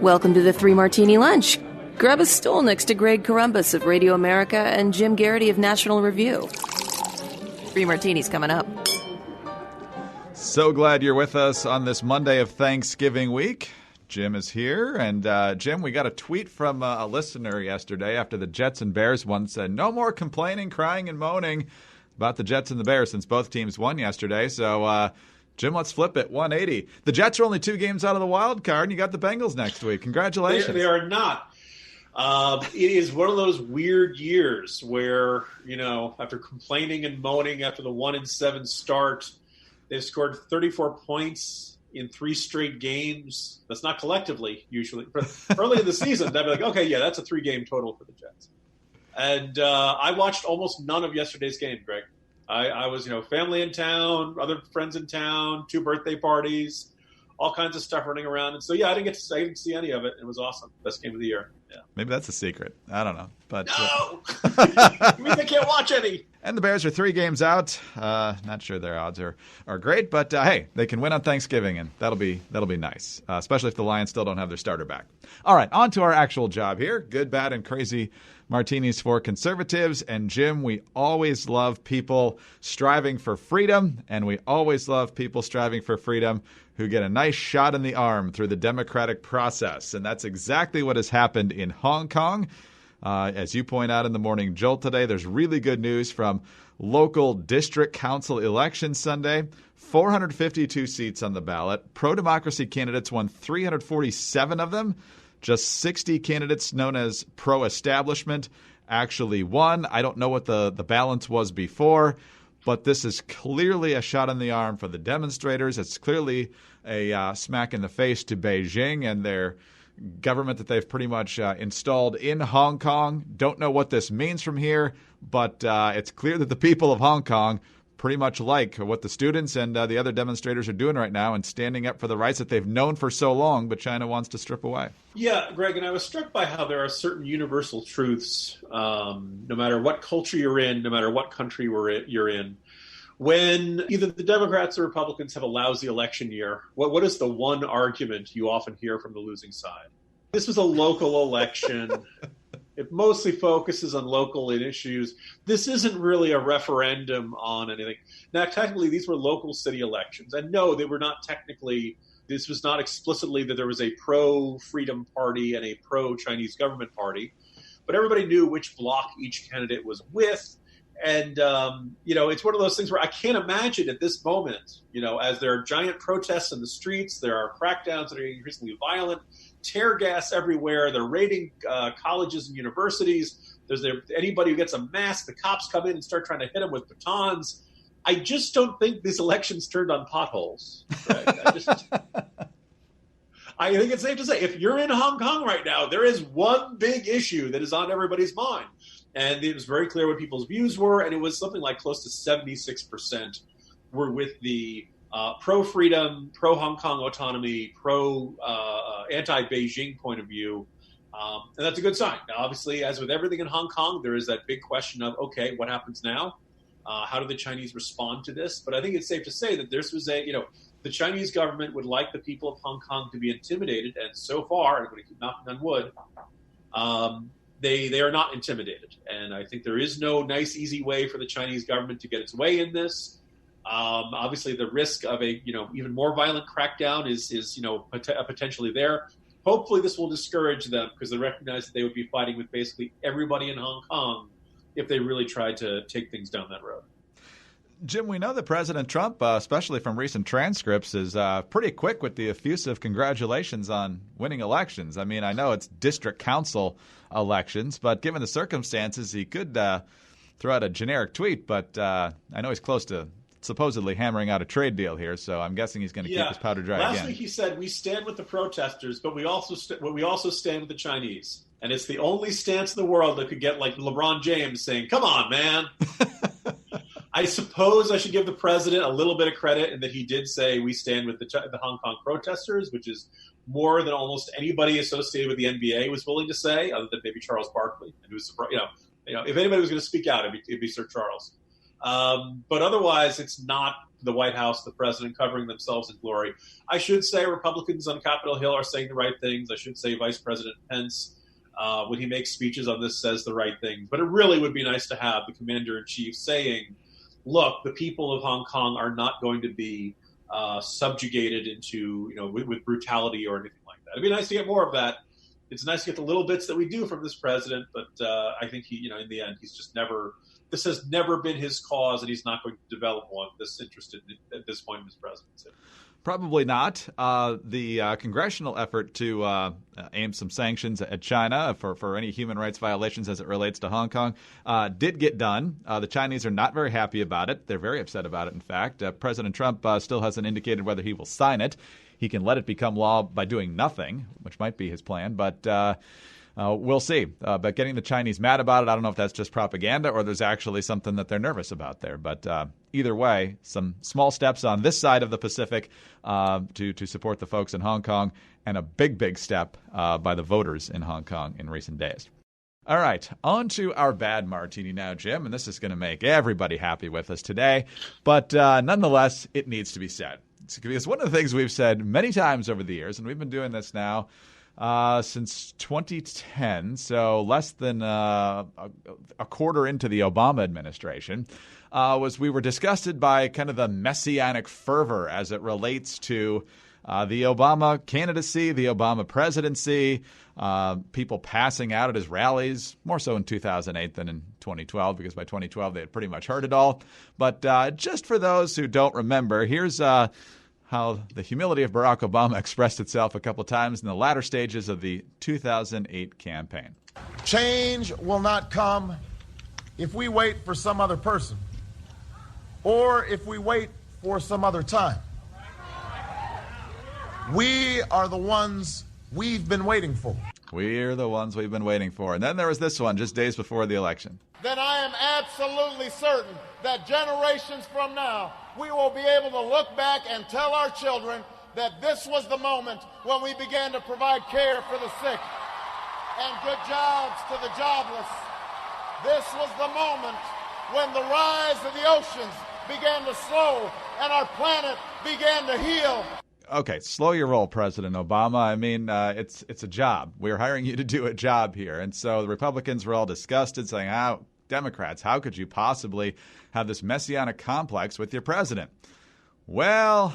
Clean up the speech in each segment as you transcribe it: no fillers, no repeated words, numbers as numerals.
Welcome to the Three Martini Lunch. Grab a stool next to Greg Columbus of Radio America and Jim Garrity of National Review. Three Martinis coming up. So glad you're with us on this Monday of Thanksgiving week. Jim is here. And Jim, we got a tweet from a listener yesterday after the Jets and Bears won. Said, no more complaining, crying, and moaning about the Jets and the Bears since both teams won yesterday. So, Jim, let's flip it. 180. The Jets are only 2 games out of the wild card, and you got the Bengals next week. Congratulations. They are not. It is one of those weird years where, after complaining and moaning after the 1-7 start, they've scored 34 points in 3 straight games. That's not collectively, usually. But early in the season, they'd be like, okay, yeah, that's a 3-game total for the Jets. And I watched almost none of yesterday's game, Greg. I was, family in town, other friends in town, 2 birthday parties, all kinds of stuff running around. And so, yeah, I didn't see any of it. It was awesome. Best game of the year. Yeah. Maybe that's a secret. I don't know. But no! You mean they can't watch any? And the Bears are 3 games out. Not sure their odds are great, but hey, they can win on Thanksgiving, and that'll be nice, especially if the Lions still don't have their starter back. All right, on to our actual job here. Good, bad, and crazy martinis for conservatives. And Jim, we always love people striving for freedom, and we always love people striving for freedom who get a nice shot in the arm through the democratic process. And that's exactly what has happened in Hong Kong. As you point out in the Morning Jolt today, there's really good news from local district council elections Sunday. 452 seats on the ballot. Pro-democracy candidates won 347 of them. Just 60 candidates known as pro-establishment actually won. I don't know what the balance was before, but this is clearly a shot in the arm for the demonstrators. It's clearly a smack in the face to Beijing and their government that they've pretty much installed in Hong Kong. Don't know what this means from here, but it's clear that the people of Hong Kong pretty much like what the students and the other demonstrators are doing right now and standing up for the rights that they've known for so long, but China wants to strip away. Yeah, Greg, and I was struck by how there are certain universal truths, no matter what culture you're in, no matter what country you're in. When either the Democrats or Republicans have a lousy election year, what is the one argument you often hear from the losing side? This was a local election. It mostly focuses on local issues. This isn't really a referendum on anything. Now, technically, these were local city elections. And no, they were not technically, this was not explicitly that there was a pro-freedom party and a pro-Chinese government party. But everybody knew which bloc each candidate was with. And, it's one of those things where I can't imagine at this moment, as there are giant protests in the streets, there are crackdowns that are increasingly violent, tear gas everywhere, they're raiding colleges and universities. Anybody who gets a mask, the cops come in and start trying to hit them with batons. I just don't think these elections turned on potholes. Right? I think it's safe to say, if you're in Hong Kong right now, there is one big issue that is on everybody's mind. And it was very clear what people's views were, and it was something like close to 76% were with the pro-freedom, pro-Hong Kong autonomy, anti-Beijing point of view. And that's a good sign. Now, obviously, as with everything in Hong Kong, there is that big question of, okay, what happens now? How do the Chinese respond to this? But I think it's safe to say that this was the Chinese government would like the people of Hong Kong to be intimidated, and so far, I'm going to keep knocking on wood, they are not intimidated. And I think there is no nice, easy way for the Chinese government to get its way in this. Obviously, the risk of a even more violent crackdown is potentially there. Hopefully, this will discourage them because they recognize that they would be fighting with basically everybody in Hong Kong if they really tried to take things down that road. Jim, we know that President Trump, especially from recent transcripts, is pretty quick with the effusive congratulations on winning elections. I mean, I know it's district council elections, but given the circumstances, he could throw out a generic tweet. But I know he's close to supposedly hammering out a trade deal here, so I'm guessing he's going to keep his powder dry again. Last week he said, we stand with the protesters, but we also stand with the Chinese. And it's the only stance in the world that could get like LeBron James saying, come on, man. I suppose I should give the president a little bit of credit in that he did say we stand with the Hong Kong protesters, which is more than almost anybody associated with the NBA was willing to say, other than maybe Charles Barkley. And it was, if anybody was going to speak out, it'd be Sir Charles. But otherwise, it's not the White House, the president covering themselves in glory. I should say Republicans on Capitol Hill are saying the right things. I should say Vice President Pence, when he makes speeches on this, says the right things. But it really would be nice to have the commander-in-chief saying, look, the people of Hong Kong are not going to be subjugated into, with brutality or anything like that. It'd be nice to get more of that. It's nice to get the little bits that we do from this president, but I think he, in the end, he's just never. This has never been his cause, and he's not going to develop one this interested at this point in his presidency. Probably not. The congressional effort to aim some sanctions at China for any human rights violations as it relates to Hong Kong did get done. The Chinese are not very happy about it. They're very upset about it, in fact. President Trump still hasn't indicated whether he will sign it. He can let it become law by doing nothing, which might be his plan, but we'll see. But getting the Chinese mad about it, I don't know if that's just propaganda or there's actually something that they're nervous about there. But either way, some small steps on this side of the Pacific to support the folks in Hong Kong, and a big, big step by the voters in Hong Kong in recent days. All right, on to our bad martini now, Jim, and this is going to make everybody happy with us today. But nonetheless, it needs to be said. Because one of the things we've said many times over the years, and we've been doing this now since 2010, so less than a quarter into the Obama administration, was we were disgusted by kind of the messianic fervor as it relates to the Obama candidacy, the Obama presidency, people passing out at his rallies, more so in 2008 than in 2012, because by 2012 they had pretty much heard it all. But just for those who don't remember, here's how the humility of Barack Obama expressed itself a couple times in the latter stages of the 2008 campaign. Change will not come if we wait for some other person or if we wait for some other time. We are the ones we've been waiting for. We're the ones we've been waiting for. And then there was this one just days before the election. Then I am absolutely certain that generations from now, we will be able to look back and tell our children that this was the moment when we began to provide care for the sick and good jobs to the jobless. This was the moment when the rise of the oceans began to slow and our planet began to heal. Okay, slow your roll, President Obama. I mean, it's a job. We're hiring you to do a job here. And so the Republicans were all disgusted, saying, Democrats, how could you possibly have this messianic complex with your president? Well,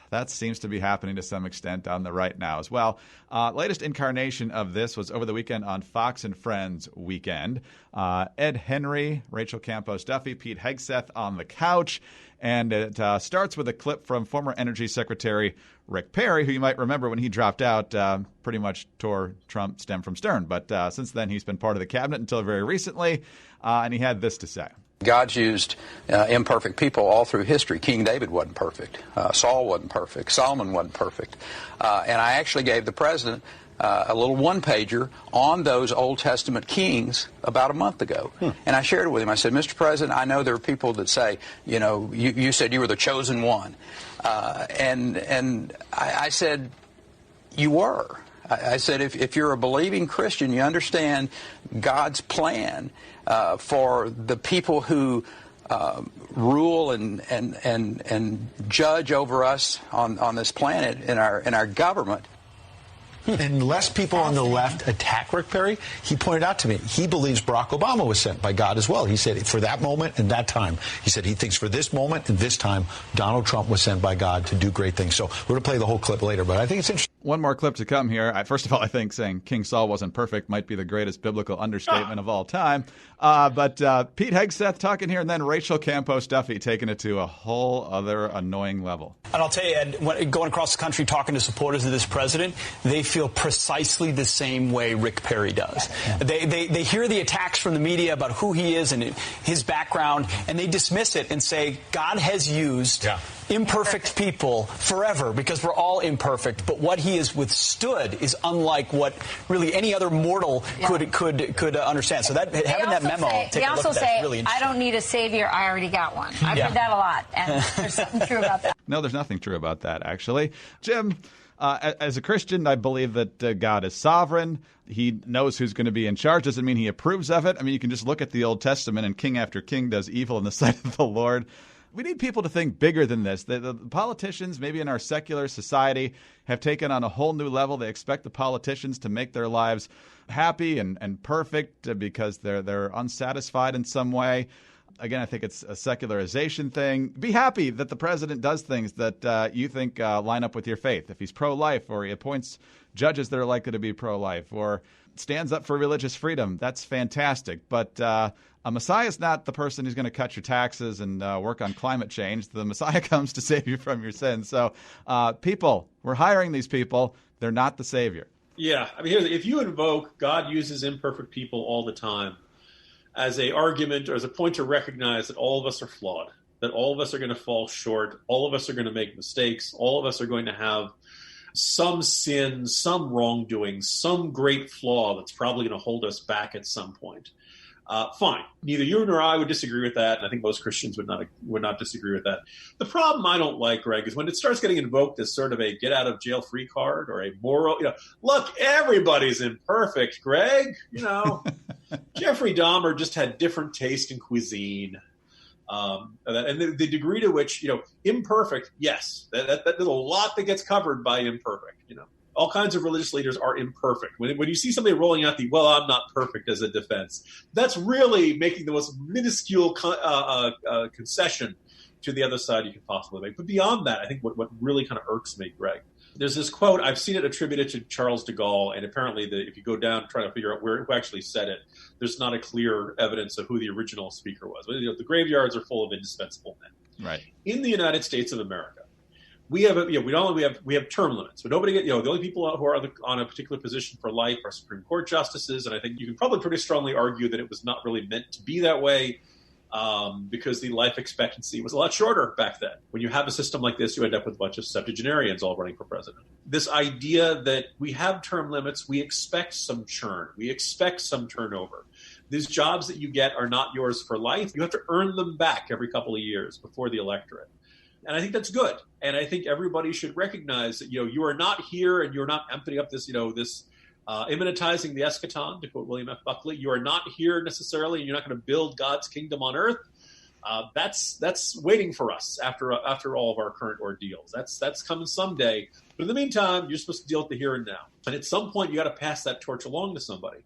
that seems to be happening to some extent on the right now as well. Latest incarnation of this was over the weekend on Fox and Friends Weekend. Ed Henry, Rachel Campos Duffy, Pete Hegseth on the couch. And it starts with a clip from former Energy Secretary Rick Perry, who you might remember when he dropped out, pretty much tore Trump stem from stern. But since then, he's been part of the cabinet until very recently. And he had this to say. God's used imperfect people all through history. King David wasn't perfect. Saul wasn't perfect. Solomon wasn't perfect. And I actually gave the president a little one-pager on those Old Testament kings about a month ago. And I shared it with him. I said, Mr. President, I know there are people that say, you said you were the chosen one. And I said, you were. I said, if you're a believing Christian, you understand God's plan for the people who rule and judge over us on this planet in our government. And less people on the left attack Rick Perry. He pointed out to me, he believes Barack Obama was sent by God as well. He said for that moment and that time. He said he thinks for this moment and this time, Donald Trump was sent by God to do great things. So we're going to play the whole clip later, but I think it's interesting. One more clip to come here. First of all, I think saying King Saul wasn't perfect might be the greatest biblical understatement of all time. But Pete Hegseth talking here, and then Rachel Campos Duffy taking it to a whole other annoying level. And I'll tell you, Ed, going across the country talking to supporters of this president, they feel precisely the same way Rick Perry does. They hear the attacks from the media about who he is and his background, and they dismiss it and say God has used imperfect people forever because we're all imperfect. But what he has withstood is unlike what really any other mortal could understand. So that having that memo, they also say, I don't need a savior, I already got one. I've heard that a lot, and there's something true about that. No, there's nothing true about that, actually. Jim, As a Christian, I believe that God is sovereign. He knows who's going to be in charge. Doesn't mean he approves of it. I mean, you can just look at the Old Testament, and king after king does evil in the sight of the Lord. We need people to think bigger than this. The politicians, maybe in our secular society, have taken on a whole new level. They expect the politicians to make their lives happy and perfect because they're unsatisfied in some way. Again, I think it's a secularization thing. Be happy that the president does things that you think line up with your faith. If he's pro-life, or he appoints judges that are likely to be pro-life, or stands up for religious freedom, that's fantastic. But a Messiah is not the person who's going to cut your taxes and work on climate change. The Messiah comes to save you from your sins. So people, we're hiring these people. They're not the Savior. Yeah. I mean, if you invoke God uses imperfect people all the time as a argument or as a point to recognize that all of us are flawed, that all of us are going to fall short, all of us are going to make mistakes, all of us are going to have some sin, some wrongdoing, some great flaw that's probably going to hold us back at some point. Fine. Neither you nor I would disagree with that, and I think most Christians would not disagree with that. The problem I don't like, Greg, is when it starts getting invoked as sort of a get-out-of-jail-free card or a moral, look, everybody's imperfect, Greg. Jeffrey Dahmer just had different taste in cuisine. And the degree to which, imperfect, yes, there's a lot that gets covered by imperfect, All kinds of religious leaders are imperfect. When you see somebody rolling out well, I'm not perfect as a defense, that's really making the most minuscule concession to the other side you can possibly make. But beyond that, I think what really kind of irks me, Greg, there's this quote, I've seen it attributed to Charles de Gaulle, and apparently if you go down trying to figure out who actually said it, there's not a clear evidence of who the original speaker was. The graveyards are full of indispensable men. Right. In the United States of America, we have term limits, but nobody the only people who are on a particular position for life are Supreme Court justices, and I think you can probably pretty strongly argue that it was not really meant to be that way because the life expectancy was a lot shorter back then. When you have a system like this, you end up with a bunch of septuagenarians all running for president. This idea that we have term limits, we expect some churn, we expect some turnover. These jobs that you get are not yours for life. You have to earn them back every couple of years before the electorate. And I think that's good. And I think everybody should recognize that, you are not here and you're not emptying up this, immanentizing the eschaton, to quote William F. Buckley. You are not here necessarily, and you're not going to build God's kingdom on earth. That's waiting for us after all of our current ordeals. That's coming someday. But in the meantime, you're supposed to deal with the here and now. And at some point, you got to pass that torch along to somebody.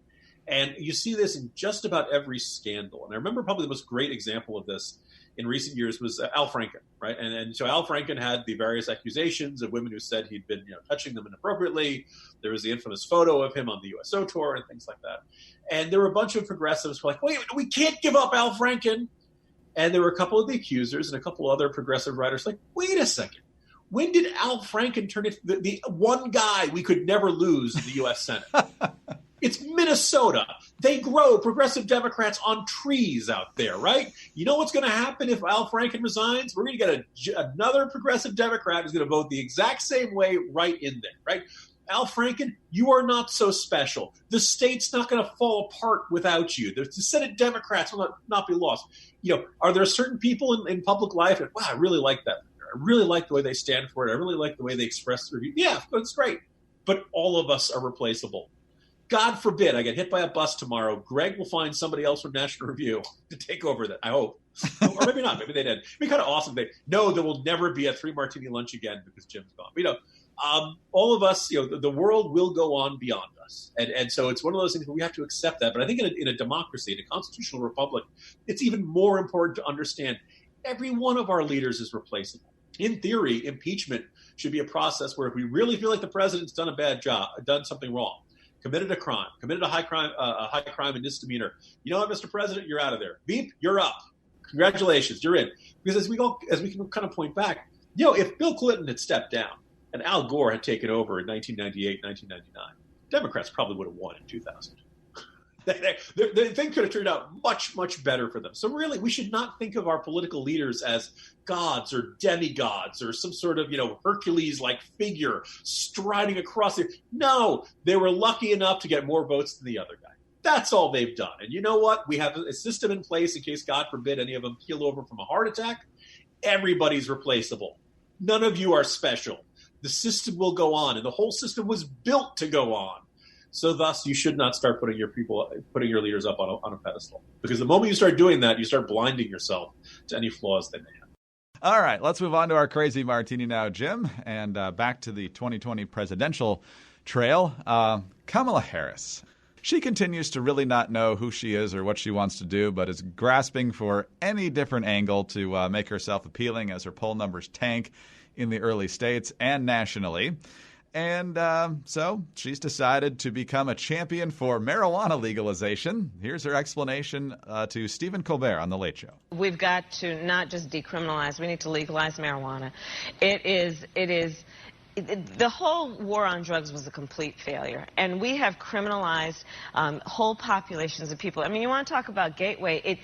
And you see this in just about every scandal. And I remember probably the most great example of this in recent years was Al Franken, right? And so Al Franken had the various accusations of women who said he'd been touching them inappropriately. There was the infamous photo of him on the USO tour and things like that. And there were a bunch of progressives who were like, wait, we can't give up Al Franken. And there were a couple of the accusers and a couple other progressive writers like, wait a second. When did Al Franken turn into the one guy we could never lose in the U.S. Senate? It's Minnesota. They grow progressive Democrats on trees out there, right? You know what's going to happen if Al Franken resigns? We're going to get another progressive Democrat who's going to vote the exact same way right in there, right? Al Franken, you are not so special. The state's not going to fall apart without you. The Senate Democrats will not be lost. Are there certain people in public life that, wow, I really like that. I really like the way they stand for it. I really like the way they express their view. Yeah, that's great. But all of us are replaceable. God forbid I get hit by a bus tomorrow. Greg will find somebody else from National Review to take over that, I hope. Or maybe not. Maybe they did. It'd be kind of awesome. No, there will never be a 3-martini lunch again because Jim's gone. But, all of us, the world will go on beyond us. And so it's one of those things where we have to accept that. But I think in a democracy, in a constitutional republic, it's even more important to understand every one of our leaders is replaceable. In theory, impeachment should be a process where if we really feel like the president's done a bad job, done something wrong, committed a crime, committed a high crime and misdemeanor. You know what, Mr. President, you're out of there. Beep, you're up. Congratulations, you're in. Because as we can kind of point back, if Bill Clinton had stepped down and Al Gore had taken over in 1998, 1999, Democrats probably would have won in 2000. The thing could have turned out much, much better for them. So really, we should not think of our political leaders as gods or demigods or some sort of, Hercules-like figure striding across it. No, they were lucky enough to get more votes than the other guy. That's all they've done. And you know what? We have a system in place in case, God forbid, any of them keel over from a heart attack. Everybody's replaceable. None of you are special. The system will go on, and the whole system was built to go on. So thus, you should not start putting your leaders up on a pedestal. Because the moment you start doing that, you start blinding yourself to any flaws they may have. All right, let's move on to our crazy martini now, Jim, and back to the 2020 presidential trail. Kamala Harris. She continues to really not know who she is or what she wants to do, but is grasping for any different angle to make herself appealing as her poll numbers tank in the early states and nationally. And so she's decided to become a champion for marijuana legalization. Here's her explanation to Stephen Colbert on The Late Show. We've got to not just decriminalize, we need to legalize marijuana. The whole war on drugs was a complete failure, and we have criminalized whole populations of people. I mean, you want to talk about gateway,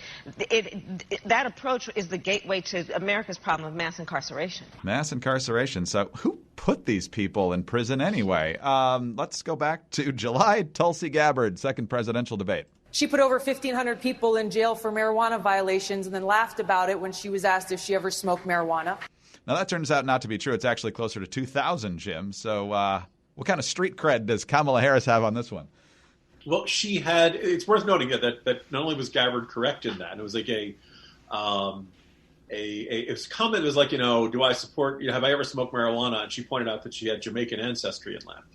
that approach is the gateway to America's problem of mass incarceration. Mass incarceration. So who put these people in prison anyway? Let's go back to July. Tulsi Gabbard, second presidential debate. She put over 1,500 people in jail for marijuana violations and then laughed about it when she was asked if she ever smoked marijuana. Now, that turns out not to be true. It's actually closer to 2,000, Jim. So what kind of street cred does Kamala Harris have on this one? Well, she had – it's worth noting that not only was Gabbard correct in that, it was like it was comment was like, do I support – have I ever smoked marijuana? And she pointed out that she had Jamaican ancestry and laughed.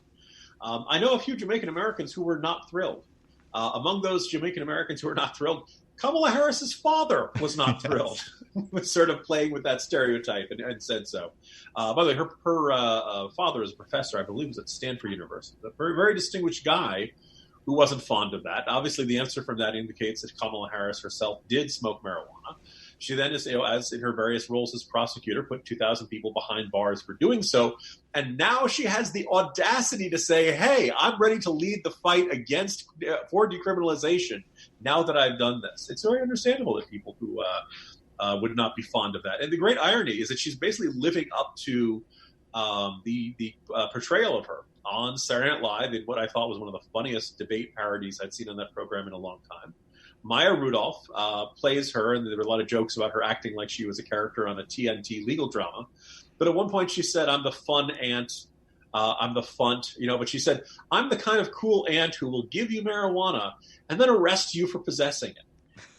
I know a few Jamaican Americans who were not thrilled. Among those Jamaican Americans who were not thrilled, Kamala Harris's father was not thrilled. Was sort of playing with that stereotype and said so. By the way, her father is a professor, I believe, was at Stanford University. A very, very distinguished guy who wasn't fond of that. Obviously, the answer from that indicates that Kamala Harris herself did smoke marijuana. She then, as in her various roles as prosecutor, put 2,000 people behind bars for doing so. And now she has the audacity to say, hey, I'm ready to lead the fight for decriminalization now that I've done this. It's very understandable that people who would not be fond of that. And the great irony is that she's basically living up to the portrayal of her on Saturday Night Live in what I thought was one of the funniest debate parodies I'd seen on that program in a long time. Maya Rudolph plays her, and there were a lot of jokes about her acting like she was a character on a TNT legal drama. But at one point she said, I'm the fun aunt, I'm the funt, but she said, I'm the kind of cool aunt who will give you marijuana and then arrest you for possessing it.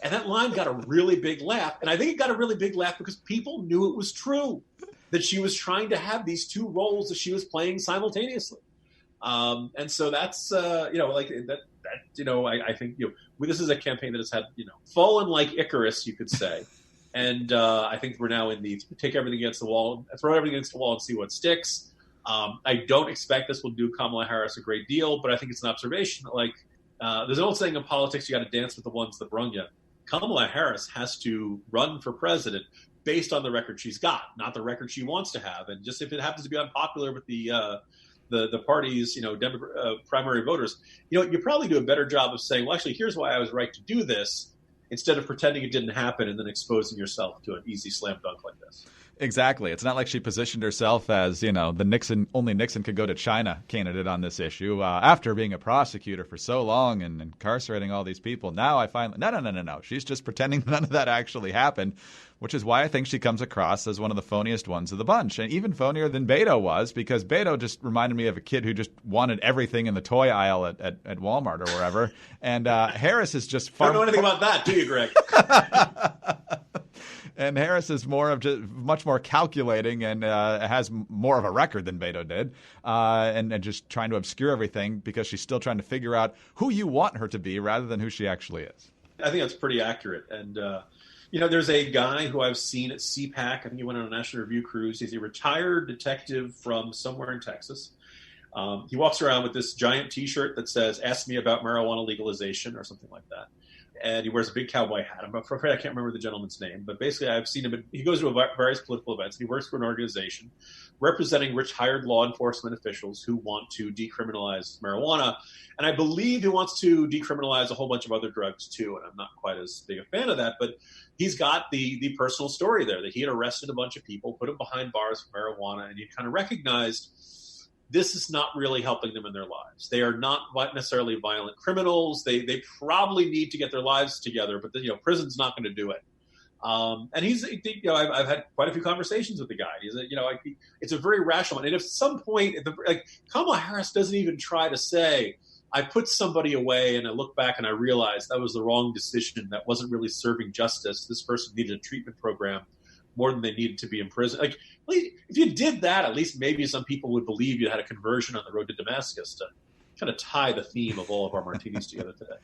And that line got a really big laugh. And I think it got a really big laugh because people knew it was true, that she was trying to have these two roles that she was playing simultaneously. And so that's, I think, this is a campaign that has had, fallen like Icarus, you could say. And I think we're now in the take everything against the wall, throw everything against the wall and see what sticks. I don't expect this will do Kamala Harris a great deal, but I think it's an observation that, there's an old saying in politics, you got to dance with the ones that brung you. Kamala Harris has to run for president based on the record she's got, not the record she wants to have. And just if it happens to be unpopular with the party's, primary voters, you probably do a better job of saying, well, actually, here's why I was right to do this, instead of pretending it didn't happen and then exposing yourself to an easy slam dunk like this. Exactly. It's not like she positioned herself as, the only Nixon could go to China candidate on this issue after being a prosecutor for so long and incarcerating all these people. Now I finally, no. She's just pretending none of that actually happened, which is why I think she comes across as one of the phoniest ones of the bunch, and even phonier than Beto was, because Beto just reminded me of a kid who just wanted everything in the toy aisle at Walmart or wherever. And Harris is just far. I don't know anything about that, do you, Greg? And Harris is much more calculating and has more of a record than Beto did, and just trying to obscure everything because she's still trying to figure out who you want her to be rather than who she actually is. I think that's pretty accurate. And, there's a guy who I've seen at CPAC. I think he went on a National Review cruise. He's a retired detective from somewhere in Texas. He walks around with this giant T-shirt that says, ask me about marijuana legalization or something like that. And he wears a big cowboy hat. I'm afraid I can't remember the gentleman's name, but basically I've seen him. He goes to various political events, and he works for an organization representing retired law enforcement officials who want to decriminalize marijuana. And I believe he wants to decriminalize a whole bunch of other drugs too. And I'm not quite as big a fan of that, but he's got the personal story there that he had arrested a bunch of people, put them behind bars for marijuana, and he kind of recognized this is not really helping them in their lives. They are not necessarily violent criminals. They probably need to get their lives together, but prison's not going to do it. And he's, I've had quite a few conversations with the guy. It's a very rational one. And if at some point, Kamala Harris doesn't even try to say, I put somebody away and I look back and I realized that was the wrong decision. That wasn't really serving justice. This person needed a treatment program more than they needed to be in prison. If you did that, at least maybe some people would believe you had a conversion on the road to Damascus, to kind of tie the theme of all of our martinis together today.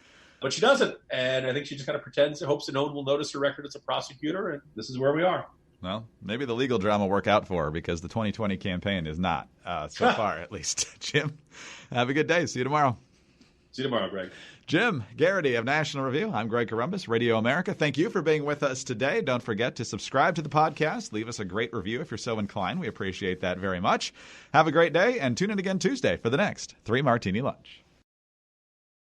But she doesn't, and I think she just kind of pretends and hopes that no one will notice her record as a prosecutor, and this is where we are. Well, maybe the legal drama will work out for her, because the 2020 campaign is not, so far at least. Jim, have a good day. See you tomorrow. See you tomorrow, Greg. Jim Garrity of National Review. I'm Greg Corombos, Radio America. Thank you for being with us today. Don't forget to subscribe to the podcast. Leave us a great review if you're so inclined. We appreciate that very much. Have a great day, and tune in again Tuesday for the next 3 Martini Lunch.